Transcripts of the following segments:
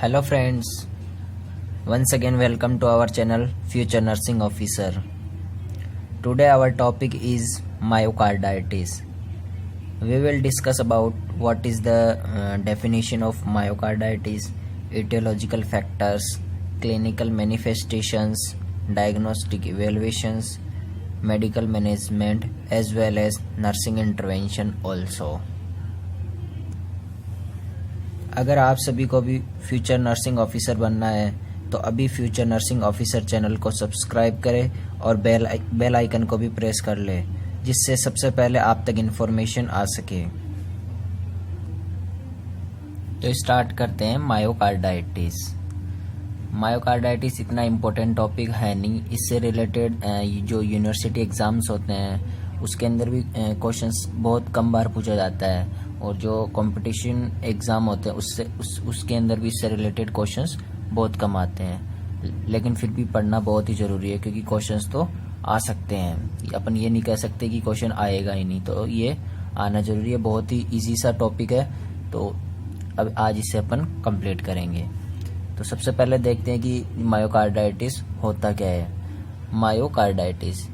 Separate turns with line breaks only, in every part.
Hello friends, once again welcome to our channel Future Nursing Officer. Today our topic is myocarditis. We will discuss about what is the definition of myocarditis, etiological factors, clinical manifestations, diagnostic evaluations, medical management as well as nursing intervention also. अगर आप सभी को भी future nursing officer बनना है तो अभी future nursing officer channel को सब्सक्राइब करें और बेल आइकन को भी प्रेस कर लें, जिससे सबसे पहले आप तक इन्फॉर्मेशन आ सके। तो स्टार्ट करते हैं मायोकार्डाइटिस। मायोकार्डाइटिस इतना इम्पोर्टेंट टॉपिक है नहीं, इससे रिलेटेड जो यूनिवर्सिटी एग्ज़ाम्स होते हैं उसके अंदर भी क्वेश्चंस बहुत कम बार पूछा जाता है, और जो कंपटीशन एग्ज़ाम होते हैं उसके अंदर भी इससे रिलेटेड क्वेश्चंस बहुत कम आते हैं। लेकिन फिर भी पढ़ना बहुत ही ज़रूरी है, क्योंकि क्वेश्चंस तो आ सकते हैं। अपन ये नहीं कह सकते कि क्वेश्चन आएगा ही नहीं, तो ये आना ज़रूरी है। बहुत ही ईजी सा टॉपिक है, तो अब आज इसे अपन कंप्लीट करेंगे। तो सबसे पहले देखते हैं कि मायोकार्डाइटिस होता क्या है। मायोकार्डाइटिस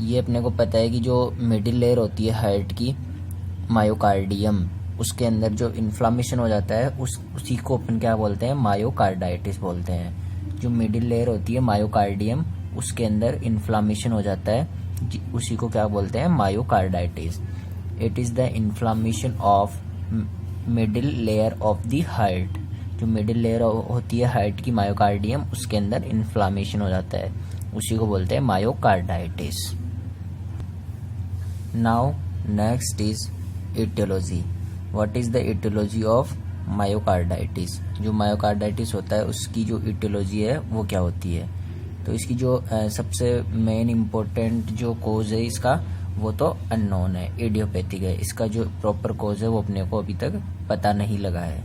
ये अपने को पता है कि जो मिडिल लेयर होती है हार्ट की, मायोकार्डियम, उसके अंदर जो इन्फ्लामेशन हो जाता है उसी को अपन क्या बोलते हैं, मायोकार्डाइटिस बोलते हैं। जो मिडिल लेयर होती है मायोकार्डियम, उसके अंदर इन्फ्लामेशन हो जाता है, उसी को क्या बोलते हैं, myocarditis. It is the inflammation of middle layer of the heart. जो मिडिल लेयर होती है हार्ट की, मायोकार्डियम, उसके अंदर इन्फ्लामेशन हो जाता है, उसी को बोलते हैं myocarditis. Now next is etiology. What is the etiology of myocarditis? जो मायोकार्डाइटिस होता है उसकी जो etiology है वो क्या होती है। तो इसकी जो सबसे मेन इम्पोर्टेंट जो कोज है इसका, वो तो अननोन है, इडियोपैथिक है। इसका जो प्रॉपर कोज है वो अपने को अभी तक पता नहीं लगा है।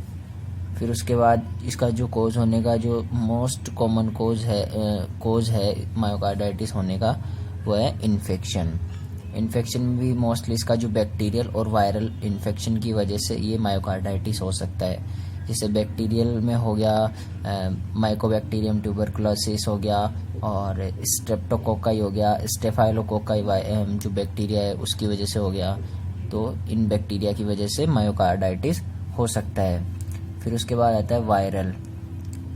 फिर उसके बाद इसका जो कोज होने का जो मोस्ट कॉमन कोज है मायोकार्डाइटिस होने का, वो है इन्फेक्शन। इन्फेक्शन में भी मोस्टली इसका जो बैक्टीरियल और वायरल इन्फेक्शन की वजह से ये मायोकार्डाइटिस हो सकता है। जैसे बैक्टीरियल में हो गया माइकोबैक्टीरियम ट्यूबरकुलोसिस हो गया, और स्ट्रेप्टोकोकाई हो गया, स्टेफाइलोकोकाई जो बैक्टीरिया है उसकी वजह से हो गया। तो इन बैक्टीरिया की वजह से मायोकार्डाइटिस हो सकता है। फिर उसके बाद आता है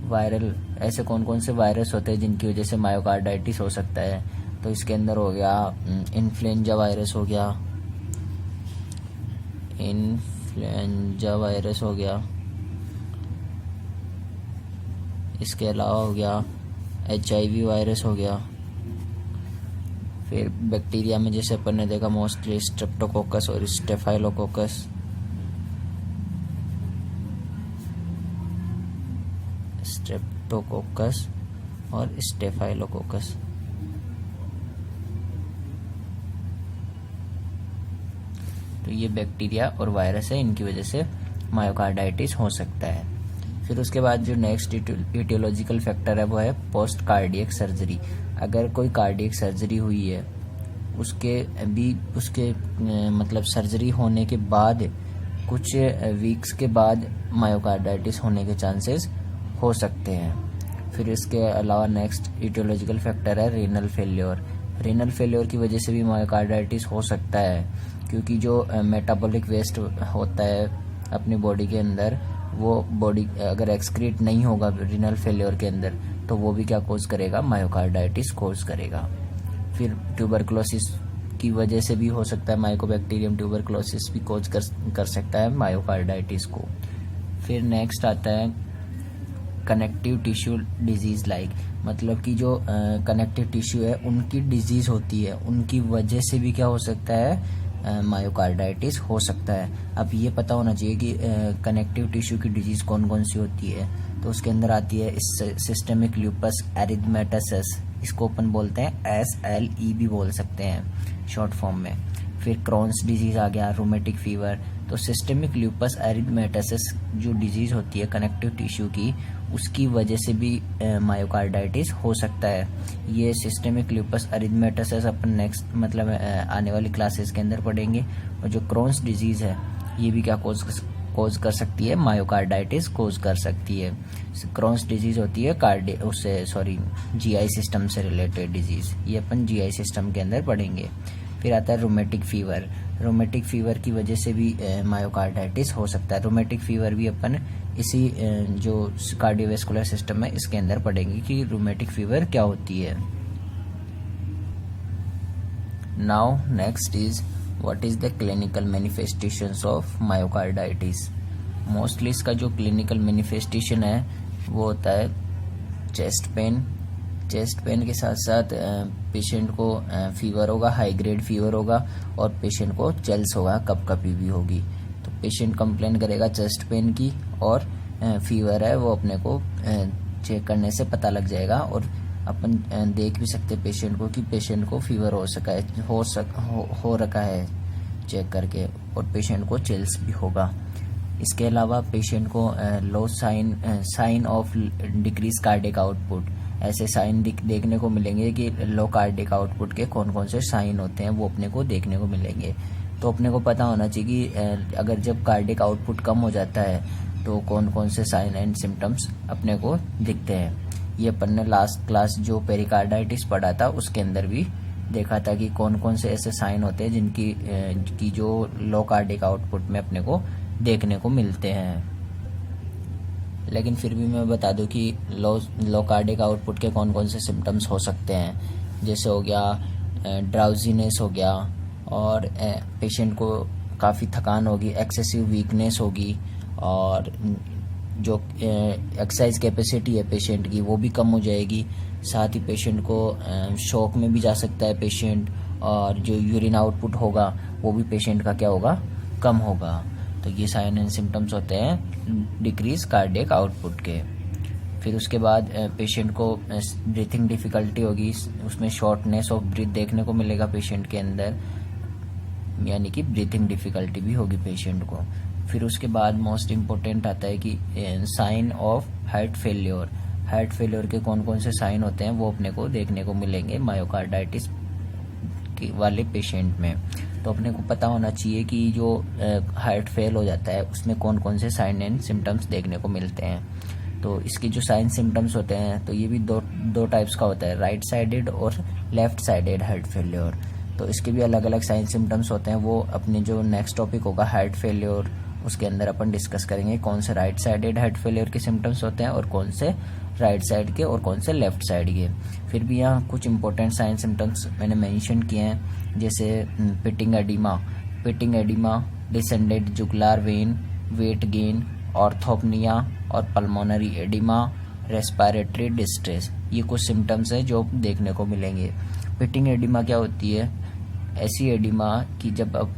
वायरल ऐसे कौन कौन से वायरस होते हैं जिनकी वजह से मायोकार्डाइटिस हो सकता है। तो इसके अंदर हो गया इन्फ्लुएंजा वायरस हो गया, इसके अलावा हो गया HIV वायरस हो गया। फिर बैक्टीरिया में जैसे अपन ने देखा मोस्टली स्ट्रेप्टोकोकस और स्टेफाइलोकोकस। तो ये बैक्टीरिया और वायरस है, इनकी वजह से मायोकार्डाइटिस हो सकता है। फिर उसके बाद जो नेक्स्ट इटियोलॉजिकल फैक्टर है वो है पोस्ट कार्डियक सर्जरी। अगर कोई कार्डियक सर्जरी हुई है उसके मतलब सर्जरी होने के बाद कुछ वीक्स के बाद मायोकार्डाइटिस होने के चांसेस हो सकते हैं। फिर इसके अलावा नेक्स्ट इटियोलॉजिकल फैक्टर है रीनल फेल्योर की वजह से भी मायोकार्डाइटिस हो सकता है, क्योंकि जो मेटाबॉलिक वेस्ट होता है अपनी बॉडी के अंदर, वो बॉडी अगर एक्सक्रीट नहीं होगा रीनल फेल्योर के अंदर, तो वो भी क्या कोज करेगा, मायोकार्डाइटिस कोज करेगा। फिर ट्यूबरकुलोसिस की वजह से भी हो सकता है, माइकोबैक्टीरियम ट्यूबरकुलोसिस भी कोज कर सकता है मायोकार्डाइटिस को। फिर नेक्स्ट आता है कनेक्टिव टिश्यू डिजीज मतलब कि जो कनेक्टिव टिश्यू है उनकी डिजीज होती है, उनकी वजह से भी क्या हो सकता है, मायोकार्डाइटिस हो सकता है। अब ये पता होना चाहिए कि कनेक्टिव टिश्यू की डिजीज कौन कौन सी होती है। तो उसके अंदर आती है सिस्टेमिक ल्यूपस एरिथमेटोसस, इसको अपन बोलते हैं SLE भी बोल सकते हैं शॉर्ट फॉर्म में। फिर क्रॉन्स डिजीज आ गया, रोमेटिक फीवर। तो सिस्टेमिक ल्यूपस एरिथमेटोसस जो डिजीज होती है कनेक्टिव टिश्यू की, उसकी वजह से भी मायोकार्डाइटिस हो सकता है। ये सिस्टेमिक ल्यूपस एरिथमेटोसस अपन नेक्स्ट मतलब आने वाली क्लासेस के अंदर पढ़ेंगे। और जो क्रॉन्स डिजीज है ये भी क्या कोज कर सकती है, मायोकार्डाइटिस कोज कर सकती है। क्रॉन्स डिजीज होती है जीआई सिस्टम से रिलेटेड डिजीज, ये अपन जीआई सिस्टम के अंदर पढ़ेंगे। फिर आता है रोमेटिक फीवर। रोमेटिक फीवर की वजह से भी मायोकार्डाइटिस हो सकता है। रोमेटिक फीवर भी अपन इसी जो कार्डियोवैस्कुलर सिस्टम है इसके अंदर पढ़ेंगे कि रोमेटिक फीवर क्या होती है। Now next is what is the clinical manifestations of myocarditis. Mostly इसका जो क्लिनिकल मैनिफेस्टेशन है वो होता है चेस्ट पेन। चेस्ट पेन के साथ साथ पेशेंट को फीवर होगा, हाई ग्रेड फीवर होगा, और पेशेंट को चेल्स होगा, कपकपी भी होगी। तो पेशेंट कंप्लेन करेगा चेस्ट पेन की, और फीवर है वो अपने को चेक करने से पता लग जाएगा, और अपन देख भी सकते पेशेंट को कि पेशेंट को फीवर हो रखा है चेक करके, और पेशेंट को चिल्स भी होगा। इसके अलावा पेशेंट को low sign of decrease cardiac output, ऐसे साइन देखने को मिलेंगे कि लो कार्डिक आउटपुट के कौन कौन से साइन होते हैं वो अपने को देखने को मिलेंगे। तो अपने को पता होना चाहिए कि अगर जब कार्डिक आउटपुट कम हो जाता है तो कौन कौन से साइन एंड सिम्टम्स अपने को दिखते हैं। ये अपन ने लास्ट क्लास जो पेरिकार्डाइटिस पढ़ा था उसके अंदर भी देखा था कि कौन कौन से ऐसे साइन होते हैं जिनकी जो लो कार्डिक आउटपुट में अपने को देखने को मिलते हैं। लेकिन फिर भी मैं बता दूं कि लो कार्डिक आउटपुट के कौन कौन से सिम्टम्स हो सकते हैं। जैसे हो गया ड्राउजीनेस हो गया, और पेशेंट को काफ़ी थकान होगी, एक्सेसिव वीकनेस होगी, और जो एक्सरसाइज कैपेसिटी है पेशेंट की वो भी कम हो जाएगी। साथ ही पेशेंट को शॉक में भी जा सकता है पेशेंट, और जो यूरिन आउटपुट होगा वो भी पेशेंट का क्या होगा, कम होगा। तो ये साइन एंड सिम्टम्स होते हैं डिक्रीज कार्डियक आउटपुट के। फिर उसके बाद पेशेंट को ब्रीथिंग डिफिकल्टी होगी, उसमें शॉर्टनेस ऑफ ब्रीथ देखने को मिलेगा पेशेंट के अंदर, यानी कि ब्रीथिंग डिफिकल्टी भी होगी पेशेंट को। फिर उसके बाद मोस्ट इम्पोर्टेंट आता है कि sign of heart failure. Heart failure के कौन कौन से साइन होते हैं वो अपने को देखने को मिलेंगे मायोकार्डाइटिस वाले पेशेंट में। तो अपने को पता होना चाहिए कि जो हार्ट फेल हो जाता है उसमें कौन कौन से साइन एंड सिम्टम्स देखने को मिलते हैं। तो इसके जो साइन सिम्टम्स होते हैं तो ये भी दो टाइप्स का होता है, राइट साइडेड और लेफ्ट साइडेड हार्ट फेल्योर। तो इसके भी अलग अलग साइन सिम्टम्स होते हैं। वो अपने जो नेक्स्ट टॉपिक होगा हार्ट फेल्योर उसके अंदर अपन डिस्कस करेंगे कौन से राइट साइडेड हार्ट फेल्योर के सिम्टम्स होते हैं और कौन से राइट साइड के और कौन से लेफ्ट साइड के। फिर भी यहाँ कुछ इंपॉर्टेंट साइन सिम्टम्स मैंने मेंशन किए हैं, जैसे pitting oedema, descended jugular vein, weight gain, orthopnoea और पल्मोनरी एडिमा, रेस्पिरेटरी डिस्ट्रेस। ये कुछ सिम्टम्स हैं जो देखने को मिलेंगे। पिटिंग एडिमा क्या होती है? ऐसी एडिमा कि जब अब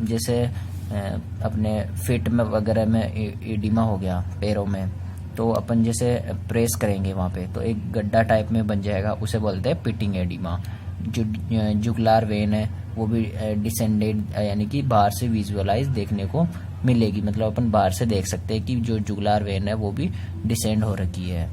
जैसे अपने फिट में वगैरह में एडिमा हो गया पैरों में, तो अपन जैसे प्रेस करेंगे वहाँ पे तो एक गड्ढा टाइप में बन जाएगा, उसे बोलते हैं पिटिंग एडिमा। जो जुगुलर वेन है वो भी डिसेंडेड यानी कि बाहर से विजुअलाइज देखने को मिलेगी, मतलब अपन बाहर से देख सकते हैं कि जो जुगुलर वेन है वो भी डिसेंड हो रखी है।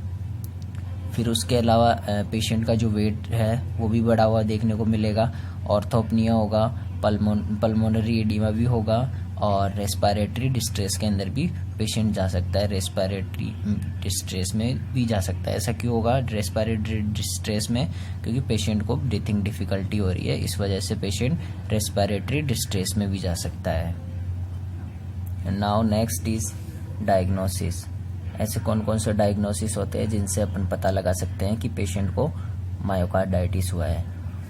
फिर उसके अलावा पेशेंट का जो वेट है वो भी बढ़ा हुआ देखने को मिलेगा, ऑर्थोपनिया होगा, पल्मोनरी एडिमा भी होगा, और रेस्पिरेटरी डिस्ट्रेस के अंदर भी पेशेंट जा सकता है, रेस्पिरेटरी डिस्ट्रेस में भी जा सकता है। ऐसा क्यों होगा रेस्पिरेटरी डिस्ट्रेस में? क्योंकि पेशेंट को ब्रीथिंग डिफिकल्टी हो रही है, इस वजह से पेशेंट रेस्पिरेटरी डिस्ट्रेस में भी जा सकता है। Now next is diagnosis. ऐसे कौन कौन से डायग्नोसिस होते हैं जिनसे अपन पता लगा सकते हैं कि पेशेंट को मायोकार्डाइटिस हुआ है?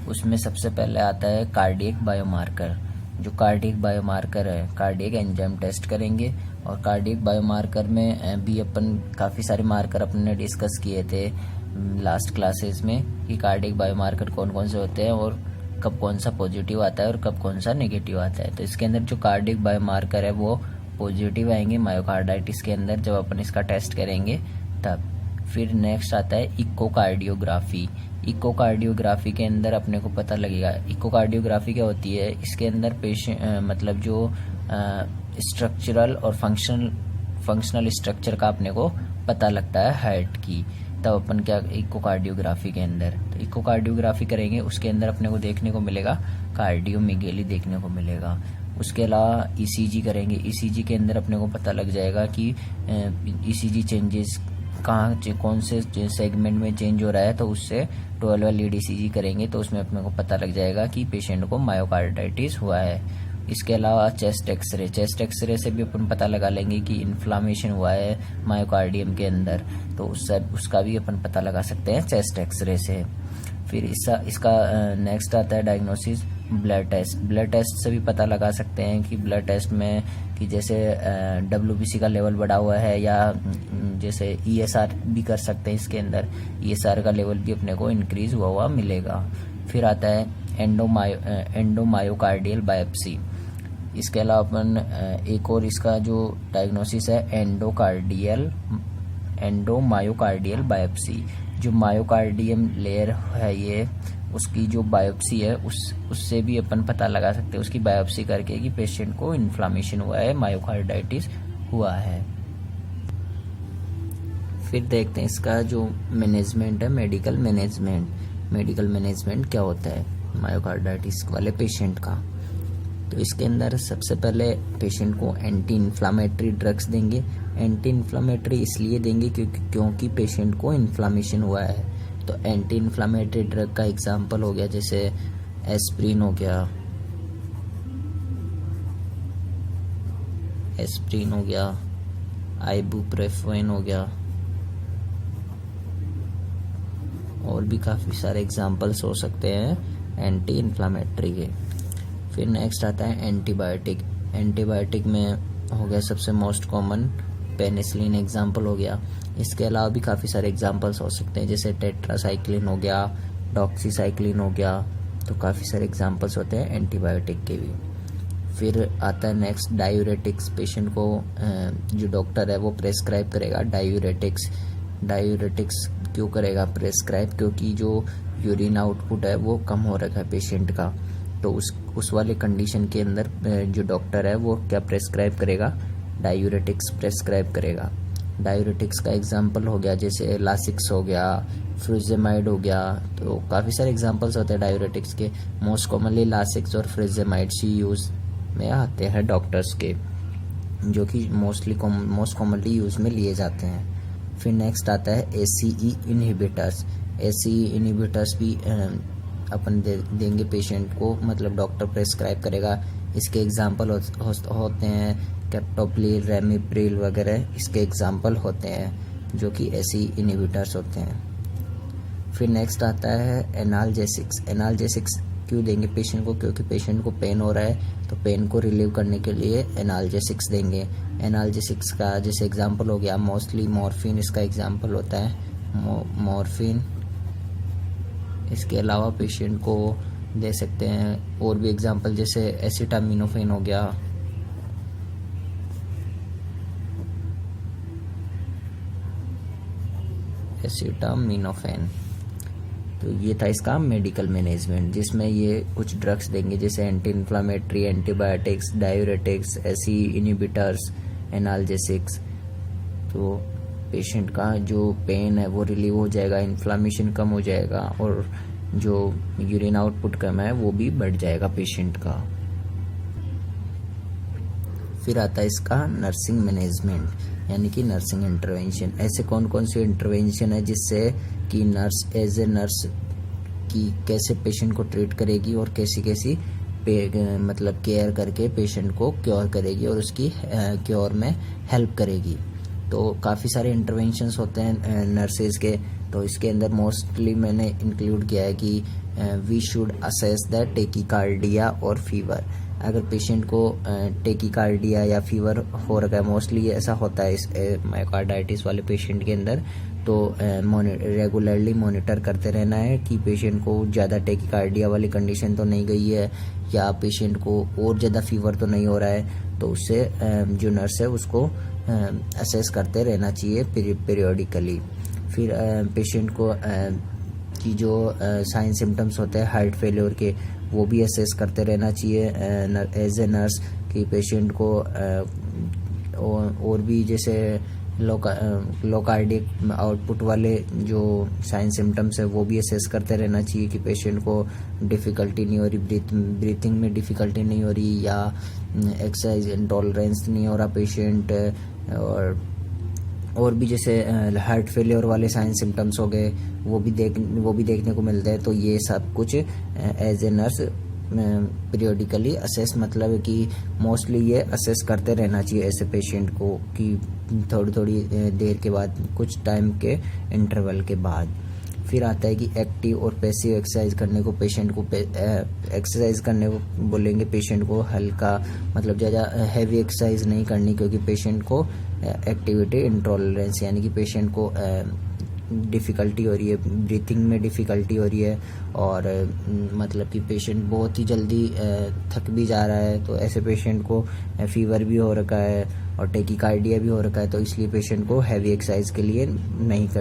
उसमें सबसे पहले आता है कार्डियक बायोमार्कर। जो कार्डियक बायोमार्कर है, कार्डियक एंजाइम टेस्ट करेंगे, और कार्डियक बायोमार्कर में भी अपन काफ़ी सारे मार्कर अपन ने डिस्कस किए थे लास्ट क्लासेस में कि कार्डियक बायोमार्कर कौन कौन से होते हैं और कब कौन सा पॉजिटिव आता है और कब कौन सा नेगेटिव आता है। तो इसके अंदर जो कार्डियक बायोमार्कर है वो पॉजिटिव आएंगे मायोकार्डाइटिस के अंदर जब अपन इसका टेस्ट करेंगे तब। फिर नेक्स्ट आता है इकोकार्डियोग्राफी। इकोकार्डियोग्राफी के अंदर अपने को पता लगेगा इकोकार्डियोग्राफी क्या होती है। इसके अंदर पेशेंट मतलब जो स्ट्रक्चरल और फंक्शनल स्ट्रक्चर का अपने को पता लगता है हार्ट की, तब अपन क्या इकोकार्डियोग्राफी के अंदर तो इकोकार्डियोग्राफी करेंगे, उसके अंदर अपने को देखने को मिलेगा कार्डियोमेगेली देखने को मिलेगा। उसके अलावा ईसीजी करेंगे। ईसीजी के अंदर अपने को पता लग जाएगा कि ईसीजी चेंजेस कहाँ कौन से सेगमेंट में चेंज हो रहा है, तो उससे 12 लीड ईसीजी करेंगे तो उसमें अपने को पता लग जाएगा कि पेशेंट को मायोकार्डाइटिस हुआ है। इसके अलावा चेस्ट एक्सरे से भी अपन पता लगा लेंगे कि इन्फ्लामेशन हुआ है मायोकार्डियम के अंदर, तो उसका भी अपन पता लगा सकते हैं चेस्ट एक्सरे से। फिर इसका नेक्स्ट आता है डायग्नोसिस ब्लड टेस्ट से भी पता लगा सकते हैं कि ब्लड टेस्ट में कि जैसे WBC का लेवल बढ़ा हुआ है, या जैसे ESR भी कर सकते हैं। इसके अंदर ESR का लेवल भी अपने को इंक्रीज हुआ मिलेगा। फिर आता है एंडोमायोकार्डियल बायोप्सी। इसके अलावा अपन एक और इसका जो डायग्नोसिस है एंडोमायोकार्डियल बायोप्सी। जो मायोकार्डियम लेयर है ये, उसकी जो बायोप्सी है उससे भी अपन पता लगा सकते हैं, उसकी बायोप्सी करके कि पेशेंट को इन्फ्लामेशन हुआ है, मायोकार्डाइटिस हुआ है। फिर देखते हैं इसका जो मैनेजमेंट है, मेडिकल मैनेजमेंट क्या होता है मायोकार्डाइटिस वाले पेशेंट का। तो इसके अंदर सबसे पहले पेशेंट को एंटी इन्फ्लामेटरी ड्रग्स देंगे। एंटी इन्फ्लामेटरी इसलिए देंगे क्योंकि पेशेंट को इन्फ्लामेशन हुआ है। तो एंटी इन्फ्लामेटरी ड्रग का एग्जांपल हो गया जैसे एस्प्रिन हो गया, आइबुप्रोफेन हो गया, और भी काफ़ी सारे एग्जांपल्स हो सकते हैं एंटी इन्फ्लामेटरी के। फिर नेक्स्ट आता है एंटीबायोटिक में हो गया सबसे मोस्ट कॉमन पेनिसिलिन एग्जांपल हो गया। इसके अलावा भी काफ़ी सारे एग्जांपल्स हो सकते हैं जैसे टेट्रासाइक्लिन हो गया, डॉक्सीसाइक्लिन हो गया, तो काफ़ी सारे एग्जांपल्स होते हैं एंटीबायोटिक के भी। फिर आता है नेक्स्ट डायूरेटिक्स। पेशेंट को जो डॉक्टर है वो प्रेस्क्राइब करेगा डायूरेटिक्स क्यों करेगा प्रेस्क्राइब? क्योंकि जो यूरिन आउटपुट है वो कम हो रखा है पेशेंट का, तो उस वाले कंडीशन के अंदर जो डॉक्टर है वो क्या प्रेस्क्राइब करेगा? डायूरेटिक्स प्रेस्क्राइब करेगा। डायूरेटिक्स का एग्जांपल हो गया जैसे लासिक्स हो गया, फ्रिजेमाइड हो गया, तो काफ़ी सारे एग्जांपल्स होते हैं डायूरेटिक्स के। मोस्ट कॉमनली लासिक्स और फ्रिजेमाइड्स ही यूज़ में आते हैं डॉक्टर्स के, जो कि मोस्ट कॉमनली यूज़ में लिए जाते हैं। फिर नेक्स्ट आता है ACE इनहिबिटर्स। ACE इनहिबिटर्स भी अपन देंगे पेशेंट को, मतलब डॉक्टर प्रेस्क्राइब करेगा। इसके एग्जांपल होते हैं कैप्टोप्रिल, रेमिप्रिल वगैरह, इसके एग्जांपल होते हैं जो कि ACE इनहिबिटर्स होते हैं। फिर नेक्स्ट आता है एनाल्जेसिक्स क्यों देंगे पेशेंट को? क्योंकि पेशेंट को पेन हो रहा है, तो पेन को रिलीव करने के लिए एनाल्जेसिक्स देंगे। एनाल्जेसिक्स का जैसे एग्जांपल हो गया मोस्टली मॉर्फिन, इसका एग्जांपल होता है मॉर्फिन। इसके अलावा पेशेंट को दे सकते हैं और भी एग्जांपल जैसे एसिटामिनोफेन हो गया, एसिटामिनोफेन। तो ये था इसका मेडिकल मैनेजमेंट, जिसमें ये कुछ ड्रग्स देंगे जैसे anti inflammatory, antibiotics, diuretics, ACE inhibitors, analgesics. तो पेशेंट का जो पेन है वो रिलीव हो जाएगा, इन्फ्लामेशन कम हो जाएगा, और जो यूरिन आउटपुट कम है वो भी बढ़ जाएगा पेशेंट का। फिर आता है इसका नर्सिंग मैनेजमेंट, यानी कि नर्सिंग इंटरवेंशन। ऐसे कौन कौन से इंटरवेंशन है जिससे कि नर्स एज ए नर्स की कैसे पेशेंट को ट्रीट करेगी और कैसी मतलब केयर करके पेशेंट को क्योर करेगी और उसकी क्योर में हेल्प करेगी। तो काफ़ी सारे इंटरवेंशंस होते हैं नर्सेज के, तो इसके अंदर मोस्टली मैंने इंक्लूड किया है कि we should assess the tachycardia और फीवर। अगर पेशेंट को टेकिकार्डिया या फीवर हो रखा है, मोस्टली ऐसा होता है इस मायोकार्डाइटिस वाले पेशेंट के अंदर, तो रेगुलरली मॉनिटर करते रहना है कि पेशेंट को ज़्यादा टेकिकार्डिया वाली कंडीशन तो नहीं गई है, या पेशेंट को और ज़्यादा फीवर तो नहीं हो रहा है। तो उससे जो नर्स है उसको असेस करते रहना चाहिए पीरियोडिकली। फिर पेशेंट को की जो साइन सिम्टम्स होते हैं हार्ट फेलियर के, वो भी असेस करते रहना चाहिए एज ए नर्स, कि पेशेंट को और भी जैसे लो कार्डियक आउटपुट वाले जो साइन सिम्टम्स है वो भी असेस करते रहना चाहिए कि पेशेंट को डिफ़िकल्टी नहीं हो रही, ब्रीथिंग में डिफ़िकल्टी नहीं हो रही, या एक्सरसाइज इंटॉलरेंस नहीं हो रहा पेशेंट, और भी जैसे हार्ट फेलियर वाले साइन सिम्टम्स हो गए वो भी देखने को मिलते हैं। तो ये सब कुछ as a nurse periodically assess, मतलब कि मोस्टली ये असेस करते रहना चाहिए ऐसे पेशेंट को कि थोड़ी देर के बाद, कुछ टाइम के इंटरवल के बाद। फिर आता है कि एक्टिव और पैसिव एक्सरसाइज करने को पेशेंट को एक्सरसाइज करने को बोलेंगे पेशेंट को हल्का, मतलब ज़्यादा हैवी एक्सरसाइज नहीं करनी, क्योंकि पेशेंट को एक्टिविटी इंटॉलरेंस, यानी कि पेशेंट को डिफ़िकल्टी हो रही है, ब्रीथिंग में डिफ़िकल्टी हो रही है, और मतलब कि पेशेंट बहुत ही जल्दी थक भी जा रहा है। तो ऐसे पेशेंट को फीवर भी हो रखा है और टेकीकार्डिया भी हो रखा है, तो इसलिए पेशेंट को हैवी एक्सरसाइज के लिए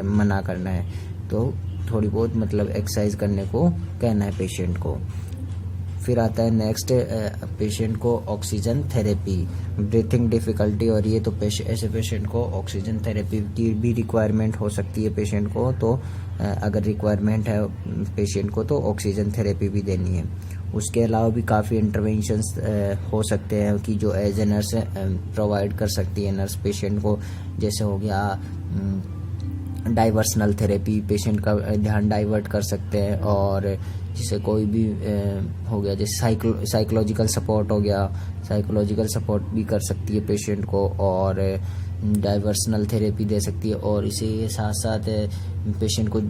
मना करना है। तो थोड़ी बहुत मतलब एक्सरसाइज करने को कहना है पेशेंट को। फिर आता है नेक्स्ट, पेशेंट को ऑक्सीजन थेरेपी, ब्रीथिंग डिफ़िकल्टी हो रही है तो ऐसे पेशेंट को ऑक्सीजन थेरेपी की भी रिक्वायरमेंट हो सकती है पेशेंट को। तो अगर रिक्वायरमेंट है पेशेंट को तो ऑक्सीजन थेरेपी भी देनी है। उसके अलावा भी काफ़ी इंटरवेंशंस हो सकते हैं कि जो एज ए नर्स प्रोवाइड कर सकती है नर्स पेशेंट को, जैसे हो गया डाइवर्सनल थेरेपी, पेशेंट का ध्यान डाइवर्ट कर सकते हैं, और जैसे कोई भी हो गया जैसे साइकोलॉजिकल सपोर्ट हो गया, साइकोलॉजिकल सपोर्ट भी कर सकती है पेशेंट को, और डाइवर्सनल थेरेपी दे सकती है। और इसे साथ साथ पेशेंट को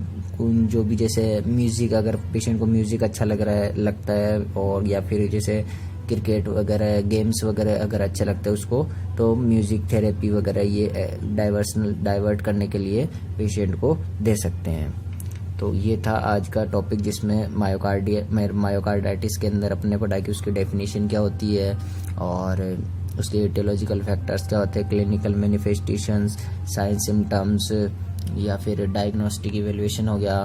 जो भी जैसे म्यूज़िक, अगर पेशेंट को म्यूज़िक अच्छा लगता है, और या फिर जैसे क्रिकेट वगैरह गेम्स वगैरह अगर अच्छा लगता है उसको, तो म्यूज़िक थेरेपी वगैरह ये डाइवर्ट करने के लिए पेशेंट को दे सकते हैं। तो ये था आज का टॉपिक, जिसमें मायोकार्डाइटिस के अंदर अपने पढ़ा कि उसकी डेफिनेशन क्या होती है, और उसके एटियोलॉजिकल फैक्टर्स क्या होते हैं, क्लिनिकल मैनिफेस्टेशंस, साइन सिम्टम्स, या फिर डायग्नोस्टिक इवेल्युएशन हो गया,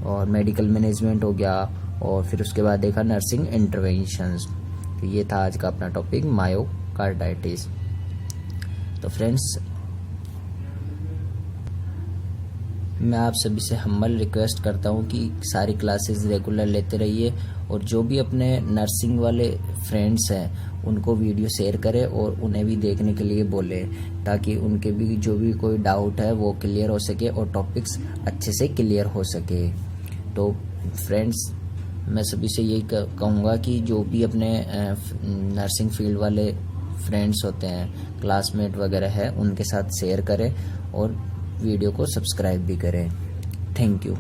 और मेडिकल मैनेजमेंट हो गया, और फिर उसके बाद देखा नर्सिंग इंटरवेंशंस। तो ये था आज का अपना टॉपिक मायोकार्डाइटिस। तो फ्रेंड्स, मैं आप सभी से हम्बल रिक्वेस्ट करता हूँ कि सारी क्लासेस रेगुलर लेते रहिए, और जो भी अपने नर्सिंग वाले फ्रेंड्स हैं उनको वीडियो शेयर करें और उन्हें भी देखने के लिए बोलें, ताकि उनके भी जो भी कोई डाउट है वो क्लियर हो सके और टॉपिक्स अच्छे से क्लियर हो सके। तो फ्रेंड्स, मैं सभी से यही कहूँगा कि जो भी अपने नर्सिंग फील्ड वाले फ्रेंड्स होते हैं, क्लासमेट वगैरह है, उनके साथ शेयर करें और वीडियो को सब्सक्राइब भी करें। Thank you.